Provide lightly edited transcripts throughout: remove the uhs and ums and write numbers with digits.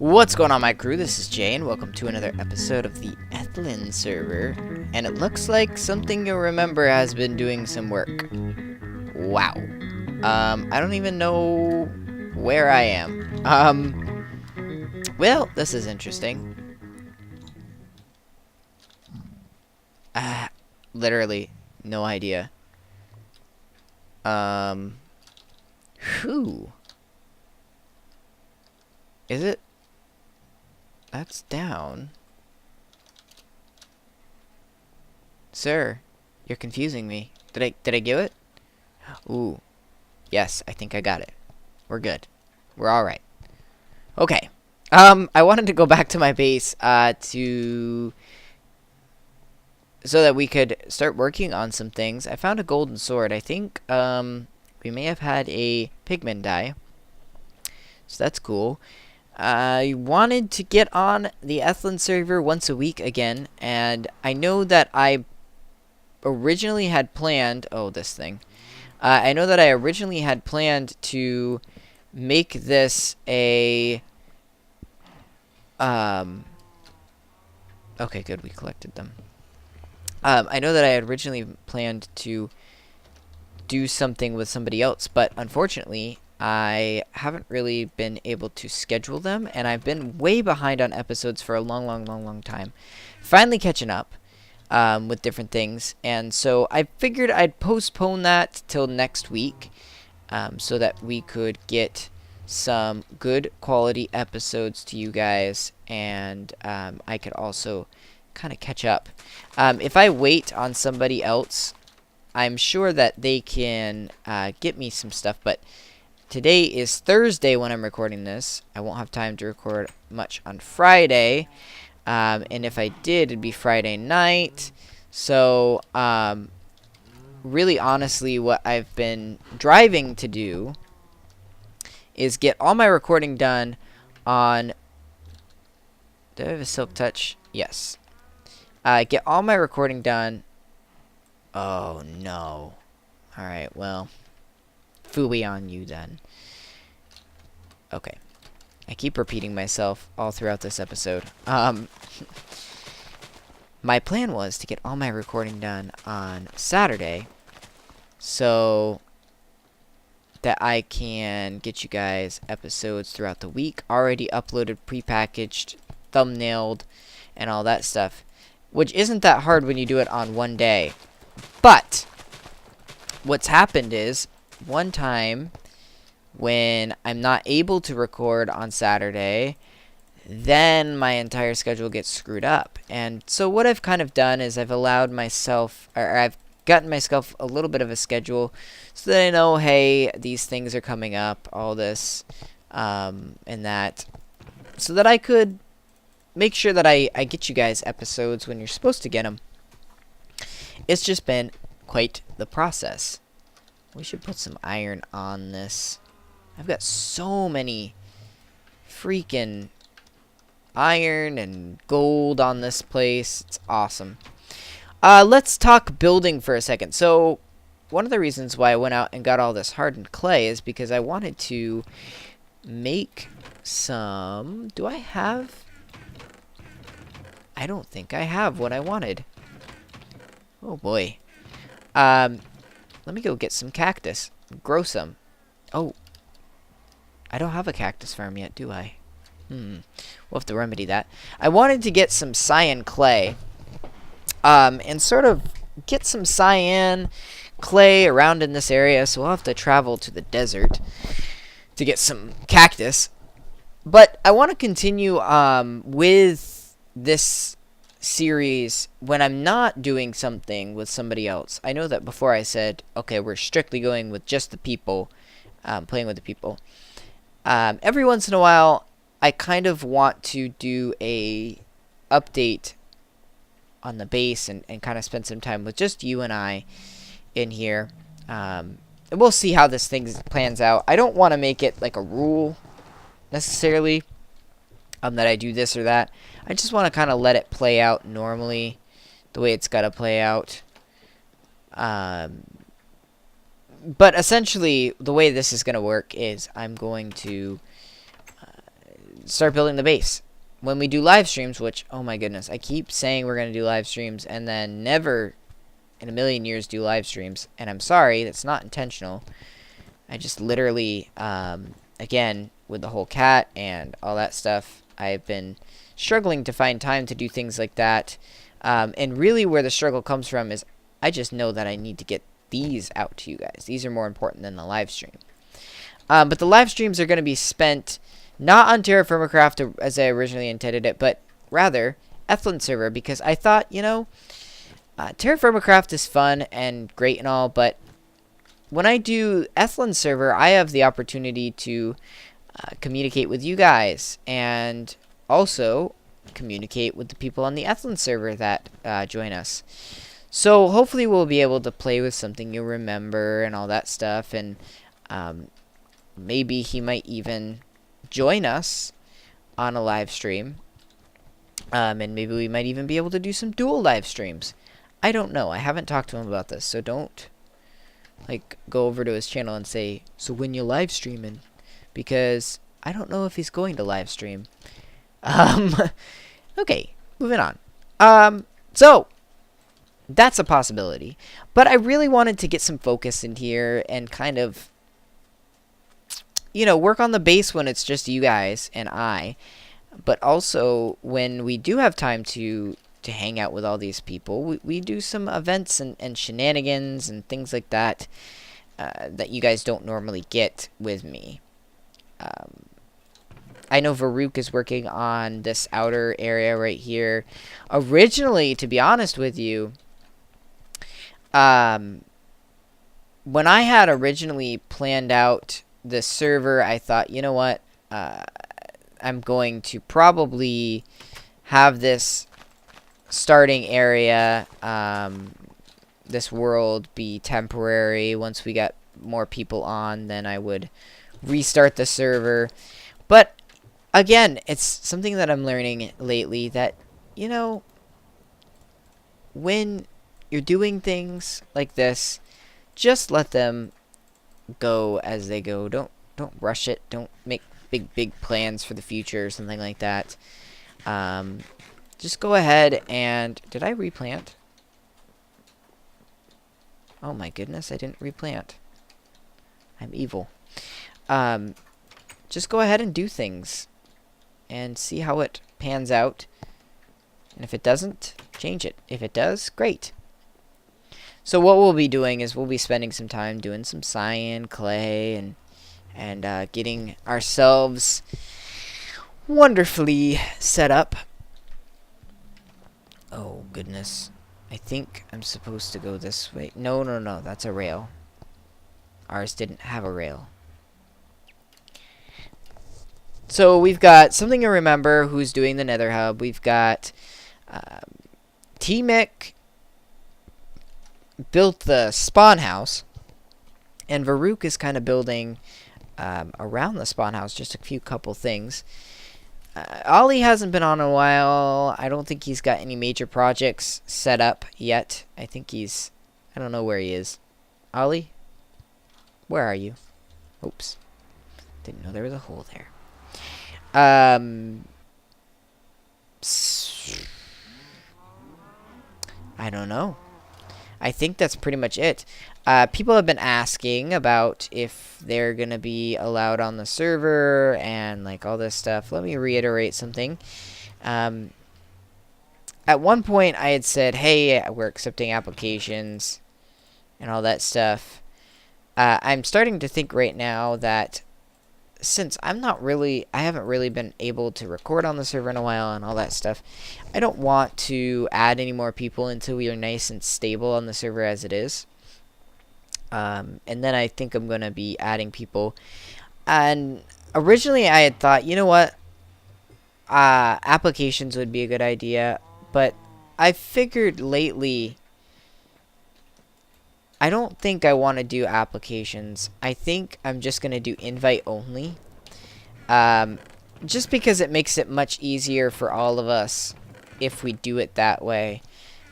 What's going on, my crew? This is Jay, and welcome to another episode of the Ethylin server. And it looks like something you'll remember has been doing some work. Wow. I don't even know where I am. Well, this is interesting. Literally, no idea. Who? Is it? That's down. Sir, you're confusing me. Did I get it? Ooh. Yes, I think I got it. We're good. We're alright. Okay. I wanted to go back to my base, so that we could start working on some things. I found a golden sword. I think, we may have had a pigman die. So that's cool. I wanted to get on the Ethylin server once a week again, and I know that I originally had planned... Oh, this thing. I know that I originally had planned to make this a... Okay, good, we collected them. I know that I had originally planned to do something with somebody else, but unfortunately, I haven't really been able to schedule them, and I've been way behind on episodes for a long time. Finally catching up with different things, and so I figured I'd postpone that till next week so that we could get some good quality episodes to you guys, and I could also kind of catch up. If I wait on somebody else, I'm sure that they can get me some stuff, but today is Thursday when I'm recording this. I won't have time to record much on Friday. And if I did, it'd be Friday night. So, really honestly, what I've been driving to do is get all my recording done on... Do I have a silk touch? Yes. Get all my recording done... Oh, no. Alright, well... Phooey on you, then. Okay. I keep repeating myself all throughout this episode. My plan was to get all my recording done on Saturday, so that I can get you guys episodes throughout the week, already uploaded, prepackaged, thumbnailed, and all that stuff, which isn't that hard when you do it on one day. But what's happened is, one time when I'm not able to record on Saturday, then my entire schedule gets screwed up. And so what I've kind of done is I've allowed myself, or I've gotten myself a little bit of a schedule so that I know, hey, these things are coming up, all this, and that, so that I could make sure that I get you guys episodes when you're supposed to get them. It's just been quite the process. We should put some iron on this. I've got so many freaking iron and gold on this place. It's awesome. Let's talk building for a second. So, one of the reasons why I went out and got all this hardened clay is because I wanted to make some... Do I have... I don't think I have what I wanted. Oh boy. Let me go get some cactus. Grow some. Oh. I don't have a cactus farm yet, do I? We'll have to remedy that. I wanted to get some cyan clay. And sort of get some cyan clay around in this area. So we'll have to travel to the desert to get some cactus. But I want to continue with this series when I'm not doing something with somebody else. I know that before I said, okay, we're strictly going with just the people, playing with the people. Every once in a while, I kind of want to do a update on the base and kind of spend some time with just you and I in here. And we'll see how this thing plans out. I don't want to make it like a rule necessarily, that I do this or that. I just want to kind of let it play out normally, the way it's got to play out. But essentially, the way this is going to work is I'm going to start building the base. When we do live streams, which, oh my goodness, I keep saying we're going to do live streams and then never in a million years do live streams. And I'm sorry, that's not intentional. I just literally, again, with the whole cat and all that stuff, I've been struggling to find time to do things like that. And really where the struggle comes from is I just know that I need to get these out to you guys. These are more important than the live stream. But the live streams are going to be spent not on Terra Firmacraft as I originally intended it, but rather Ethylin server, because I thought, you know, Terra Firmacraft is fun and great and all, but when I do Ethylin server, I have the opportunity to communicate with you guys and also communicate with the people on the Ethylin server that join us. So hopefully we'll be able to play with something you remember and all that stuff, and maybe he might even join us on a live stream, and maybe we might even be able to do some dual live streams. I don't know. I haven't talked to him about this, so don't like go over to his channel and say, so when you live streaming, because I don't know if he's going to live stream. Okay, moving on. So that's a possibility, but I really wanted to get some focus in here and kind of, you know, work on the base when it's just you guys and I, but also when we do have time to hang out with all these people, we do some events and shenanigans and things like that that you guys don't normally get with me. I know Varuk is working on this outer area right here. Originally, to be honest with you, when I had originally planned out the server, I thought, you know what, I'm going to probably have this starting area, this world, be temporary. Once we got more people on, then I would restart the server. But again, it's something that I'm learning lately that, you know, when you're doing things like this, just let them go as they go. Don't rush it. Don't make big plans for the future or something like that. Just go ahead and... Did I replant? Oh my goodness, I didn't replant. I'm evil. Just go ahead and do things and see how it pans out. And if it doesn't, change it. If it does, great. So what we'll be doing is we'll be spending some time doing some cyan, clay, and getting ourselves wonderfully set up. Oh, goodness. I think I'm supposed to go this way. No, that's a rail. Ours didn't have a rail. So we've got Something to Remember, who's doing the Nether Hub. We've got T-Mick built the spawn house. And Varuk is kind of building around the spawn house just a couple things. Ollie hasn't been on in a while. I don't think he's got any major projects set up yet. I think he's... I don't know where he is. Ollie? Where are you? Oops. Didn't know there was a hole there. I don't know. I think that's pretty much it. People have been asking about if they're going to be allowed on the server and like all this stuff. Let me reiterate something. At one point I had said, hey, we're accepting applications and all that stuff. I'm starting to think right now that since I haven't really been able to record on the server in a while and all that stuff, I don't want to add any more people until we are nice and stable on the server as it is. And then I think I'm going to be adding people. And originally I had thought, you know what, applications would be a good idea, but I figured lately I don't think I want to do applications. I think I'm just going to do invite only. Just because it makes it much easier for all of us if we do it that way.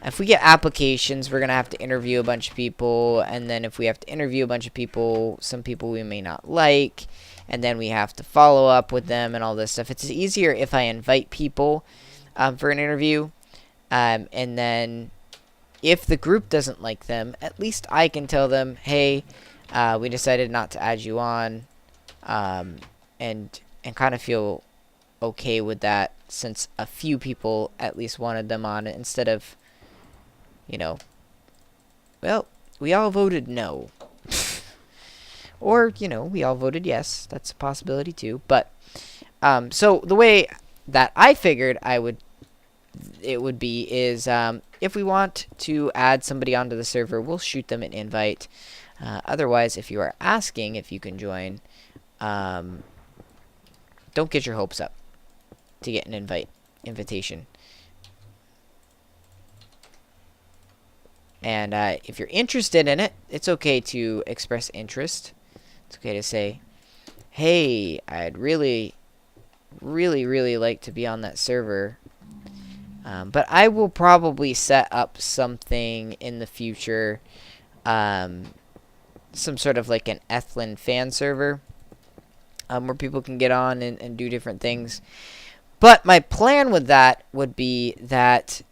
If we get applications, we're going to have to interview a bunch of people. And then if we have to interview a bunch of people, some people we may not like. and then we have to follow up with them and all this stuff. It's easier if I invite people for an interview, and then if the group doesn't like them, at least I can tell them, hey, we decided not to add you on, and kind of feel okay with that, since a few people at least wanted them on, instead of, you know, well, we all voted no. Or, you know, we all voted yes. That's a possibility too. But, so the way that I figured it would be is, if we want to add somebody onto the server, we'll shoot them an invite. Otherwise, if you are asking if you can join, don't get your hopes up to get an invitation. And if you're interested in it, it's okay to express interest. It's okay to say, hey, I'd really like to be on that server. But I will probably set up something in the future, some sort of like an Ethylin fan server, where people can get on and do different things. But my plan with that would be that,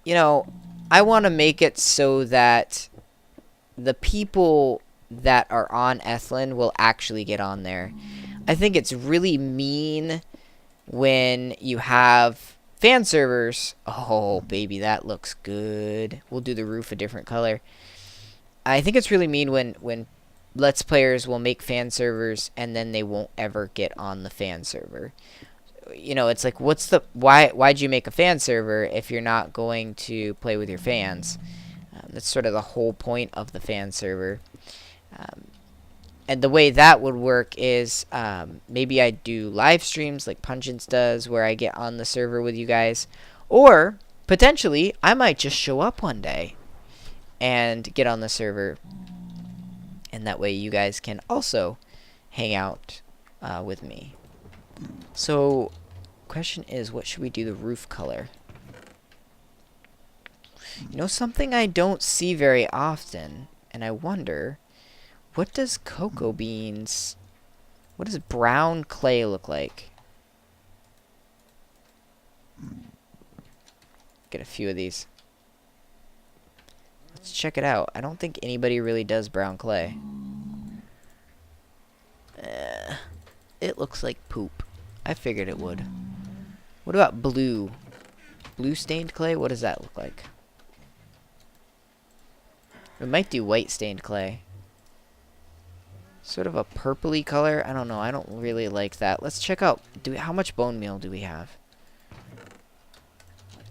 you know, I want to make it so that the people that are on Ethylin will actually get on there. I think it's really mean when you have fan servers. Oh, baby, that looks good. We'll do the roof a different color. I think it's really mean when Let's Players will make fan servers and then they won't ever get on the fan server. You know, it's like, why'd you make a fan server if you're not going to play with your fans? That's sort of the whole point of the fan server. And the way that would work is, maybe I do live streams like Pungence does, where I get on the server with you guys. Or, potentially, I might just show up one day and get on the server. And that way you guys can also hang out with me. So, question is, what should we do the roof color? You know, something I don't see very often, and I wonder, what does cocoa beans, what does brown clay look like? Get a few of these. Let's check it out. I don't think anybody really does brown clay. It looks like poop. I figured it would. What about blue? Blue stained clay? What does that look like? We might do white stained clay. Sort of a purpley color. I don't know. I don't really like that. Let's check out. How much bone meal do we have?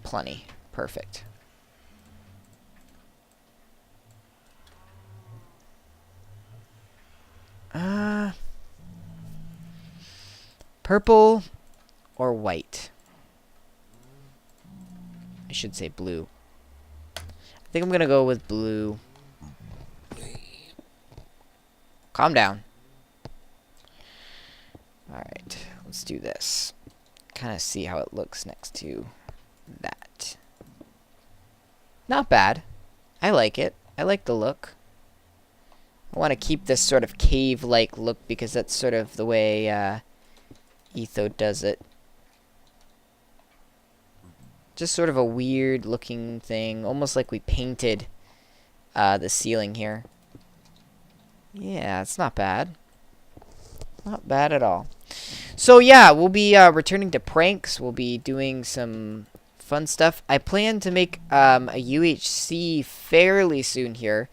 Plenty. Perfect. Purple or white? I should say blue. I think I'm gonna go with blue. Calm down. Alright, let's do this. Kind of see how it looks next to that. Not bad. I like it. I like the look. I want to keep this sort of cave-like look because that's sort of the way Etho does it. Just sort of a weird looking thing, almost like we painted the ceiling here. Yeah, it's not bad. Not bad at all. So yeah, we'll be returning to pranks. We'll be doing some fun stuff. I plan to make a UHC fairly soon here.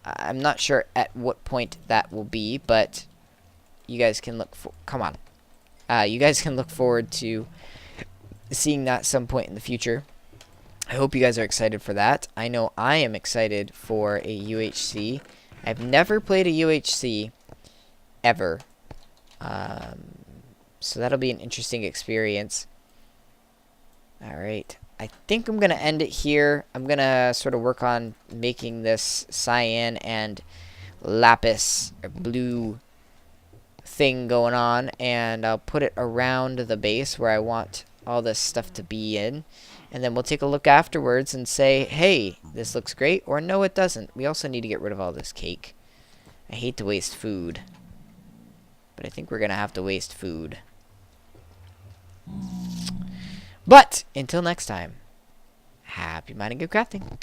I'm not sure at what point that will be, but you guys can look for. Come on, you guys can look forward to seeing that some point in the future. I hope you guys are excited for that. I know I am excited for a UHC. I've never played a UHC ever, so that'll be an interesting experience. All right. I think I'm going to end it here. I'm going to sort of work on making this cyan and lapis or blue thing going on, and I'll put it around the base where I want all this stuff to be in, and then we'll take a look afterwards and say, hey, this looks great, or no, it doesn't. We also need to get rid of all this cake. I hate to waste food, But I think we're going to have to waste food. But, until next time, happy mining and crafting.